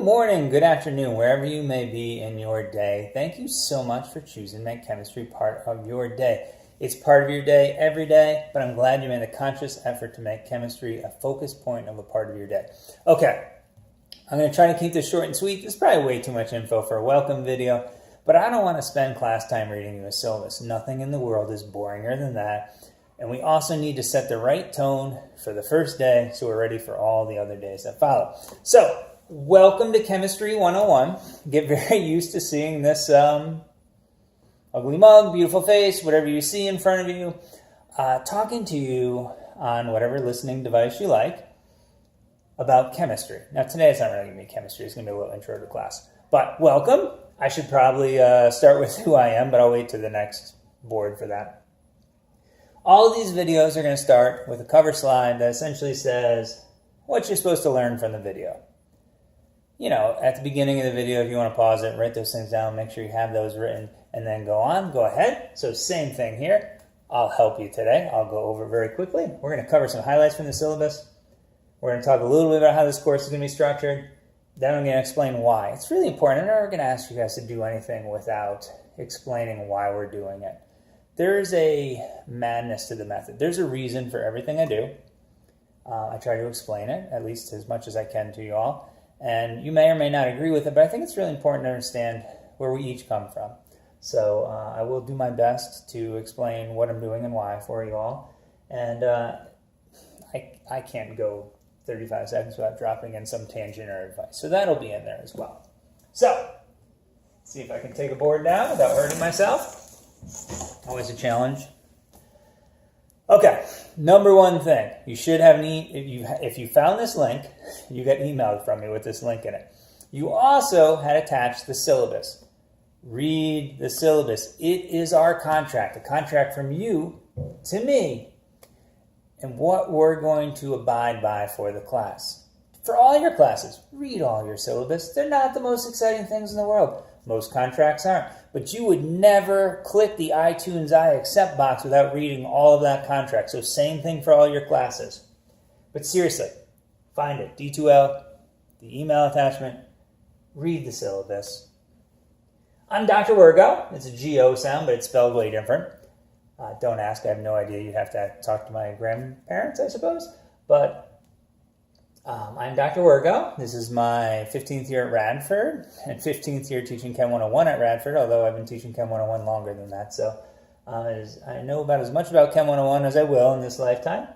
morning, good afternoon, wherever you may be in your day. Thank you so much for choosing to make chemistry part of your day. It's part of your day every day, but I'm glad you made a conscious effort to make chemistry a focus point of a part of your day. Okay, I'm going to try to keep this short and sweet. This is probably way too much info for a welcome video, but I don't want to spend class time reading you a syllabus. Nothing in the world is boringer than that. And we also need to set the right tone for the first day so we're ready for all the other days that follow. So, welcome to Chemistry 101. Get very used to seeing this ugly mug, beautiful face, whatever you see in front of you, talking to you on whatever listening device you like about chemistry. Now today it's not really going to be chemistry, it's going to be a little intro to class. But welcome. I should probably start with who I am, but I'll wait to the next board for that. All of these videos are going to start with a cover slide that essentially says what you're supposed to learn from the video. You know, at the beginning of the video, if you want to pause it, write those things down, make sure you have those written, and then go on, go ahead. So same thing here. I'll help you today. I'll go over it very quickly. We're going to cover some highlights from the syllabus. We're going to talk a little bit about how this course is going to be structured. Then I'm going to explain why. It's really important. I'm never going to ask you guys to do anything without explaining why we're doing it. There's a madness to the method. There's a reason for everything I do. I try to explain it, at least as much as I can to you all. And you may or may not agree with it, but I think it's really important to understand where we each come from. So I will do my best to explain what I'm doing and why for you all. And I can't go 35 seconds without dropping in some tangent or advice. So that'll be in there as well. So, let's see if I can take a board down without hurting myself. Always a challenge. Okay, number one thing, you should have if you found this link, you got emailed from me with this link in it. You also had attached the syllabus. Read the syllabus. It is our contract, a contract from you to me, and what we're going to abide by for the class. For all your classes, read all your syllabus. They're not the most exciting things in the world. Most contracts aren't. But you would never click the iTunes I accept box without reading all of that contract. So same thing for all your classes. But seriously, find it. D2L, the email attachment, read the syllabus. I'm Dr. Wirgo. It's a G-O sound, but it's spelled way different. Don't ask. I have no idea. You'd have to talk to my grandparents, I suppose. But I'm Dr. Wirgo. This is my 15th year at Radford and 15th year teaching Chem 101 at Radford, although I've been teaching Chem 101 longer than that. So I know about as much about Chem 101 as I will in this lifetime.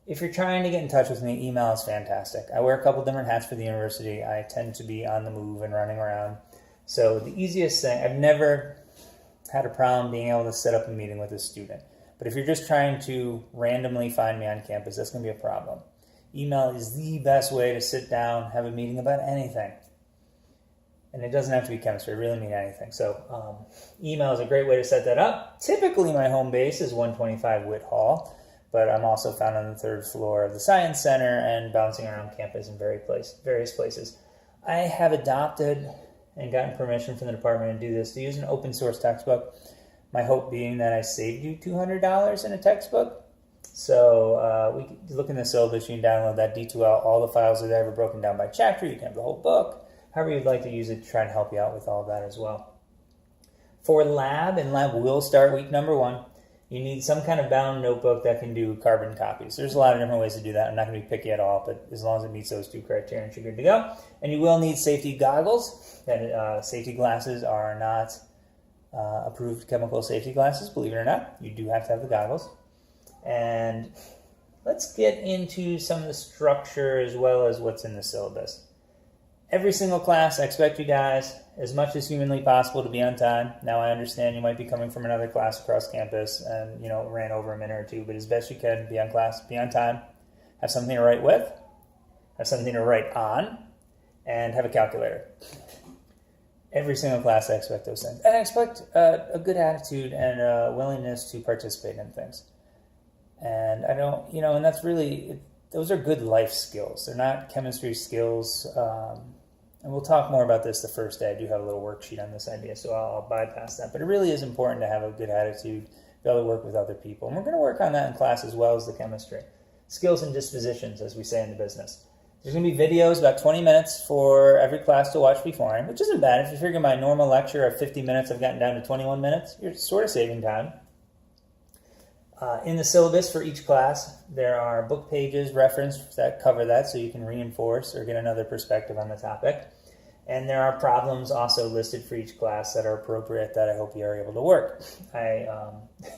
If you're trying to get in touch with me, email is fantastic. I wear a couple different hats for the university. I tend to be on the move and running around. So the easiest thing, I've never had a problem being able to set up a meeting with a student. But if you're just trying to randomly find me on campus, that's going to be a problem. Email is the best way to sit down, have a meeting about anything. And it doesn't have to be chemistry, it really mean anything. So email is a great way to set that up. Typically my home base is 125 Witt Hall, but I'm also found on the 3rd floor of the Science Center and bouncing around campus in various places. I have adopted and gotten permission from the department to do this, to use an open source textbook. My hope being that I saved you $200 in a textbook. So we can look in the syllabus, you can download that D2L, all the files are there, broken down by chapter, you can have the whole book, however you'd like to use it to try and help you out with all of that as well. For lab, and lab will start week number 1, you need some kind of bound notebook that can do carbon copies. There's a lot of different ways to do that. I'm not going to be picky at all, but as long as it meets those 2 criteria, you're good to go. And you will need safety goggles. Safety glasses are not approved chemical safety glasses, believe it or not. You do have to have the goggles. And let's get into some of the structure as well as what's in the syllabus. Every single class, I expect you guys, as much as humanly possible, to be on time. Now, I understand you might be coming from another class across campus and, ran over a minute or 2, but as best you can, be on class, be on time, have something to write with, have something to write on, and have a calculator. Every single class, I expect those things. And I expect a good attitude and a willingness to participate in things. And I don't, and that's really, those are good life skills. They're not chemistry skills. And we'll talk more about this the first day. I do have a little worksheet on this idea, so I'll bypass that. But it really is important to have a good attitude, be able to work with other people. And we're going to work on that in class as well as the chemistry. Skills and dispositions, as we say in the business. There's going to be videos about 20 minutes for every class to watch beforehand, which isn't bad. If you figure my normal lecture of 50 minutes, I've gotten down to 21 minutes, you're sort of saving time. In the syllabus for each class, there are book pages referenced that cover that, so you can reinforce or get another perspective on the topic. And there are problems also listed for each class that are appropriate that I hope you are able to work. I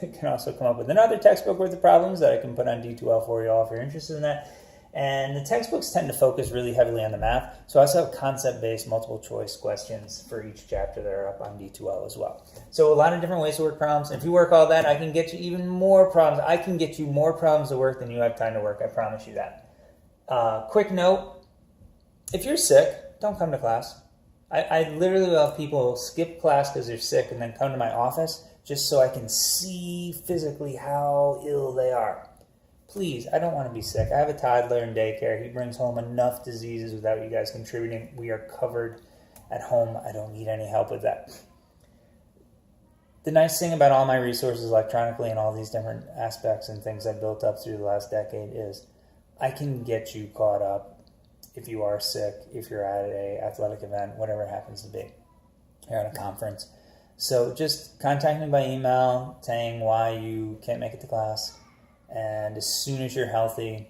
can also come up with another textbook worth of problems that I can put on D2L for you all if you're interested in that. And the textbooks tend to focus really heavily on the math, so I also have concept-based multiple choice questions for each chapter that are up on D2L as well. So a lot of different ways to work problems. If you work all that, I can get you even more problems. I can get you more problems to work than you have time to work. I promise you that. Quick note, if you're sick, don't come to class. I literally will have people skip class because they're sick and then come to my office just so I can see physically how ill they are. Please, I don't want to be sick. I have a toddler in daycare. He brings home enough diseases without you guys contributing. We are covered at home. I don't need any help with that. The nice thing about all my resources electronically and all these different aspects and things I've built up through the last decade is I can get you caught up if you are sick, if you're at an athletic event, whatever it happens to be. You're at a conference. So just contact me by email saying why you can't make it to class. And as soon as you're healthy,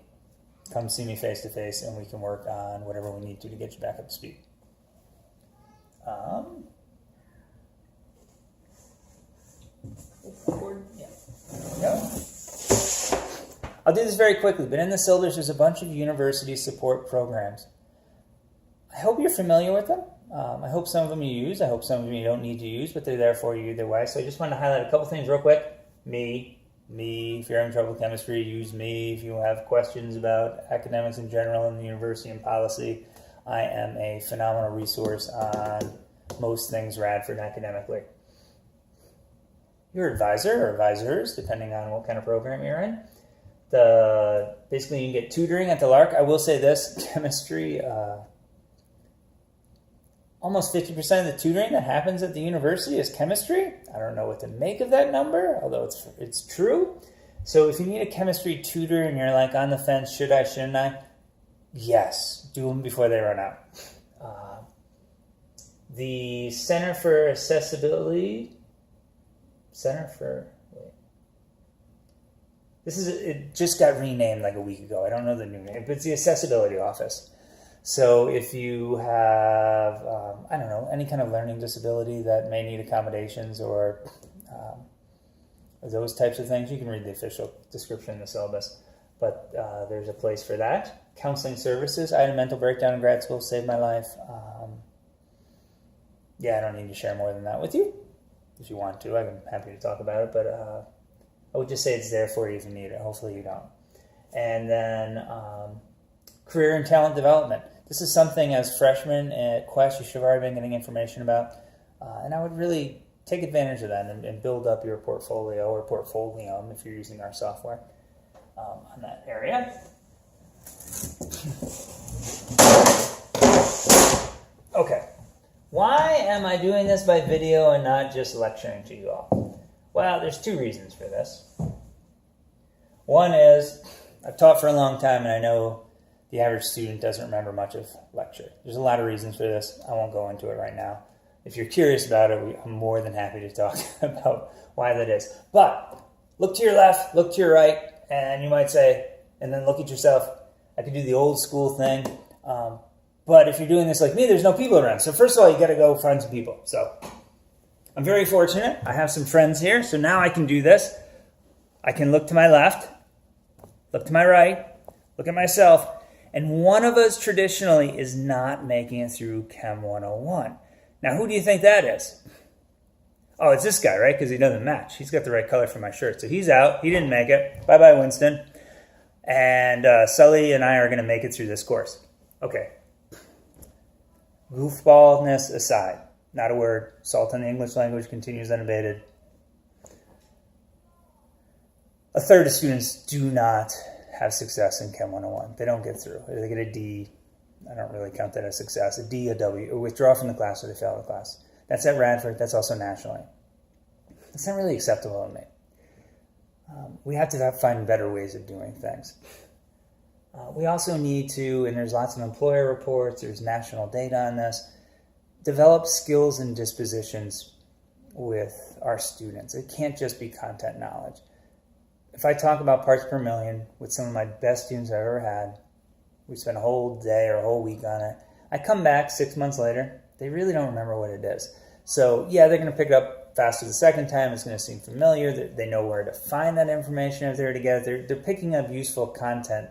come see me face to face and we can work on whatever we need to get you back up to speed. I'll do this very quickly, but in the syllabus there's a bunch of university support programs. I hope you're familiar with them. I hope some of them you use. I hope some of them you don't need to use, but they're there for you either way. So I just wanted to highlight a couple things real quick. Me. If you're having trouble with chemistry, use me. If you have questions about academics in general and the university and policy, I am a phenomenal resource on most things Radford academically. Your advisor or advisors, depending on what kind of program you're in. Basically, you can get tutoring at the Lark. I will say this, chemistry, almost 50% of the tutoring that happens at the university is chemistry. I don't know what to make of that number, although it's true. So if you need a chemistry tutor and you're like on the fence, should I, shouldn't I? Yes, do them before they run out. The Center for Accessibility, it just got renamed like a week ago. I don't know the new name, but it's the Accessibility Office. So if you have, any kind of learning disability that may need accommodations or those types of things, you can read the official description in the syllabus. But there's a place for that. Counseling services. I had a mental breakdown in grad school, saved my life. I don't need to share more than that with you. If you want to, I'm happy to talk about it. But I would just say it's there for you if you need it. Hopefully you don't. And then career and talent development. This is something as freshmen at Quest you should have already been getting information about. And I would really take advantage of that and build up your portfolio or portfolium if you're using our software on that area. Okay. Why am I doing this by video and not just lecturing to you all? Well, there's two reasons for this. One is I've taught for a long time and I know the average student doesn't remember much of lecture. There's a lot of reasons for this. I won't go into it right now. If you're curious about it, I'm more than happy to talk about why that is. But look to your left, look to your right, and you might say, and then look at yourself. I could do the old school thing. But if you're doing this like me, there's no people around. So first of all, you got to go find some people. So I'm very fortunate. I have some friends here. So now I can do this. I can look to my left, look to my right, look at myself. And one of us traditionally is not making it through Chem 101. Now, who do you think that is? Oh, it's this guy, right? Because he doesn't match. He's got the right color for my shirt. So he's out. He didn't make it. Bye-bye, Winston. And Sully and I are going to make it through this course. Okay. Goofballness aside. Not a word. Salt on the English language continues unabated. A third of students do not have success in Chem 101. They don't get through. They get a D. I don't really count that as success. A D, a W, or withdraw from the class or they fail the class. That's at Radford. That's also nationally. That's not really acceptable to me. We have to find better ways of doing things. We also need to, and there's lots of employer reports, there's national data on this, develop skills and dispositions with our students. It can't just be content knowledge. If I talk about parts per million with some of my best students I've ever had, we spend a whole day or a whole week on it. I come back 6 months later, they really don't remember what it is. So yeah, they're going to pick it up faster the second time. It's going to seem familiar. They know where to find that information if they're together. They're picking up useful content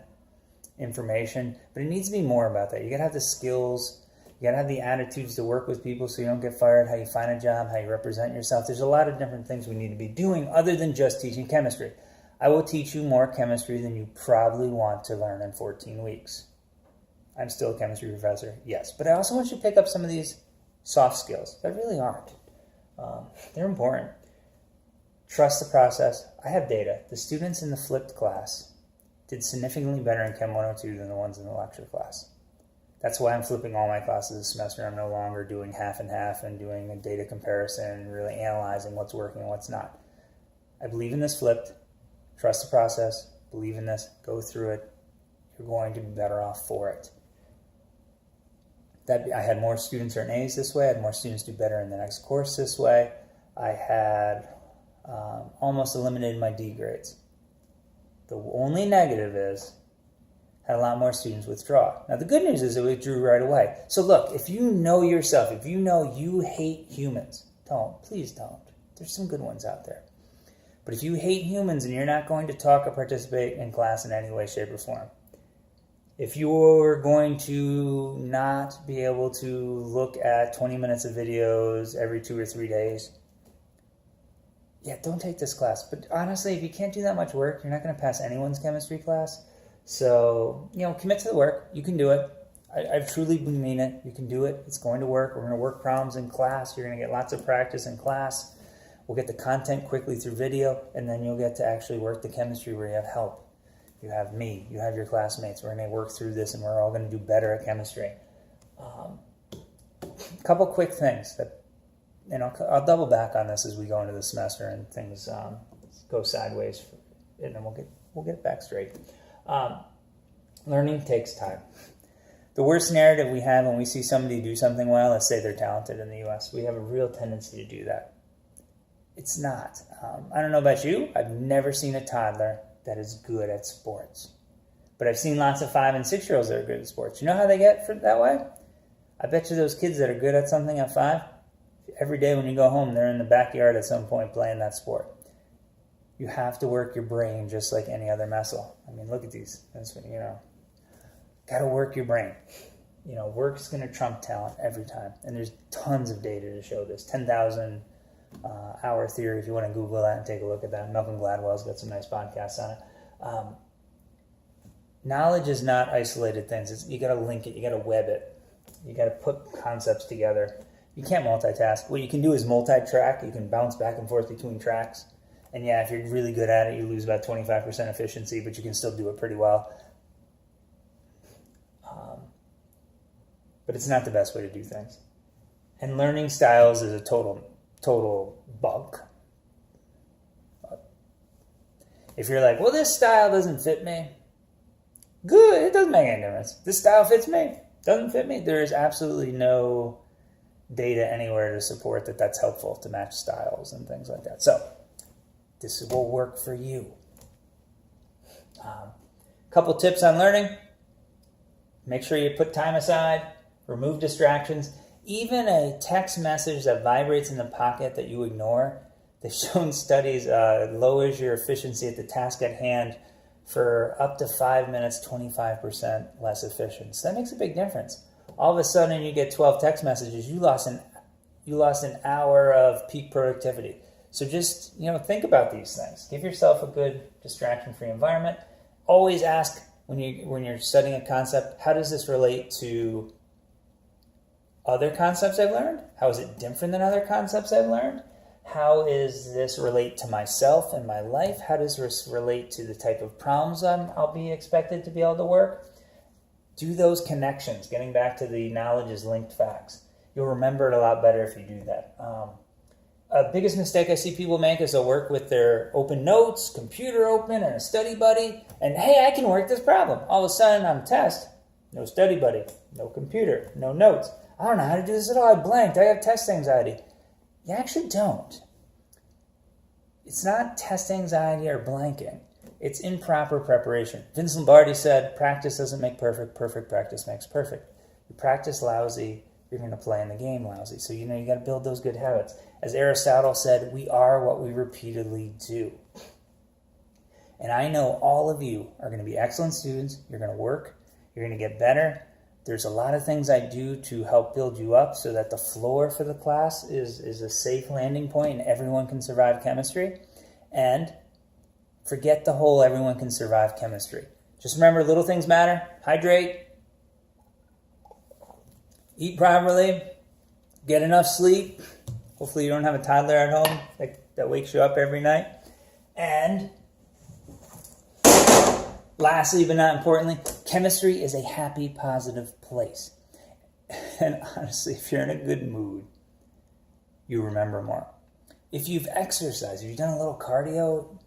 information, but it needs to be more about that. You got to have the skills. You got to have the attitudes to work with people so you don't get fired, how you find a job, how you represent yourself. There's a lot of different things we need to be doing other than just teaching chemistry. I will teach you more chemistry than you probably want to learn in 14 weeks. I'm still a chemistry professor, yes, but I also want you to pick up some of these soft skills that really aren't. They're important. Trust the process. I have data. The students in the flipped class did significantly better in Chem 102 than the ones in the lecture class. That's why I'm flipping all my classes this semester. I'm no longer doing half and half and doing a data comparison and really analyzing what's working and what's not. I believe in this flipped. Trust the process. Believe in this. Go through it. You're going to be better off for it. I had more students earn A's this way. I had more students do better in the next course this way. I had almost eliminated my D grades. The only negative is had a lot more students withdraw. Now the good news is it withdrew right away. So look, if you know yourself, if you know you hate humans, please don't. There's some good ones out there. But if you hate humans and you're not going to talk or participate in class in any way, shape, or form, if you're going to not be able to look at 20 minutes of videos every 2 or 3 days, yeah, don't take this class. But honestly, if you can't do that much work, you're not going to pass anyone's chemistry class. So, commit to the work. You can do it. I truly mean it. You can do it. It's going to work. We're going to work problems in class. You're going to get lots of practice in class. We'll get the content quickly through video, and then you'll get to actually work the chemistry where you have help. You have me, you have your classmates. We're going to work through this and we're all going to do better at chemistry. A couple quick things that, I'll double back on this as we go into the semester and things go sideways, and then we'll get it back straight. Learning takes time. The worst narrative we have when we see somebody do something well is say they're talented in the U.S. We have a real tendency to do that. It's not. I don't know about you. I've never seen a toddler that is good at sports. But I've seen lots of 5- and 6-year-olds that are good at sports. You know how they get that way? I bet you those kids that are good at something at 5, every day when you go home, they're in the backyard at some point playing that sport. You have to work your brain just like any other muscle. I mean, look at these. That's what, got to work your brain. Work's going to trump talent every time. And there's tons of data to show this. 10,000 hour theory, if you want to Google that and take a look at that. Malcolm Gladwell's got some nice podcasts on it. Knowledge is not isolated things. You got to link it. You got to web it. You got to put concepts together. You can't multitask. What you can do is multi-track. You can bounce back and forth between tracks. And yeah, if you're really good at it, you lose about 25% efficiency, but you can still do it pretty well. But it's not the best way to do things. And learning styles is a total bug. If you're like, well, this style doesn't fit me, good, it doesn't make any difference. This style fits me, doesn't fit me. There is absolutely no data anywhere to support that that's helpful to match styles and things like that. So this will work for you. Couple tips on learning. Make sure you put time aside, remove distractions. Even a text message that vibrates in the pocket that you ignore, they've shown studies lowers your efficiency at the task at hand for up to 5 minutes, 25% less efficient. So that makes a big difference. All of a sudden, you get 12 text messages. You lost an hour of peak productivity. So just think about these things. Give yourself a good distraction-free environment. Always ask when you're studying a concept, how does this relate to other concepts I've learned? How is it different than other concepts I've learned? How does this relate to myself and my life? How does this relate to the type of problems I'll be expected to be able to work? Do those connections. Getting back to the knowledge is linked facts. You'll remember it a lot better if you do that. biggest mistake I see people make is they'll work with their open notes, computer open, and a study buddy, and hey, I can work this problem. All of a sudden on a test, no study buddy, no computer, no notes. I don't know how to do this at all. I blanked. I have test anxiety. You actually don't. It's not test anxiety or blanking. It's improper preparation. Vince Lombardi said, practice doesn't make perfect. Perfect practice makes perfect. You practice lousy, you're going to play in the game lousy. So, you got to build those good habits. As Aristotle said, we are what we repeatedly do. And I know all of you are going to be excellent students. You're going to work. You're going to get better. There's a lot of things I do to help build you up so that the floor for the class is a safe landing point and everyone can survive chemistry. And forget the whole everyone can survive chemistry. Just remember, little things matter. Hydrate. Eat properly. Get enough sleep. Hopefully you don't have a toddler at home that wakes you up every night. And lastly, but not importantly, chemistry is a happy, positive place. And honestly, if you're in a good mood, you remember more. If you've exercised, if you've done a little cardio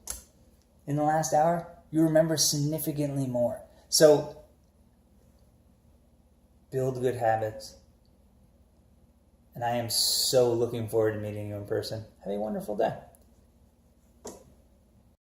in the last hour, you remember significantly more. So, build good habits. And I am so looking forward to meeting you in person. Have a wonderful day.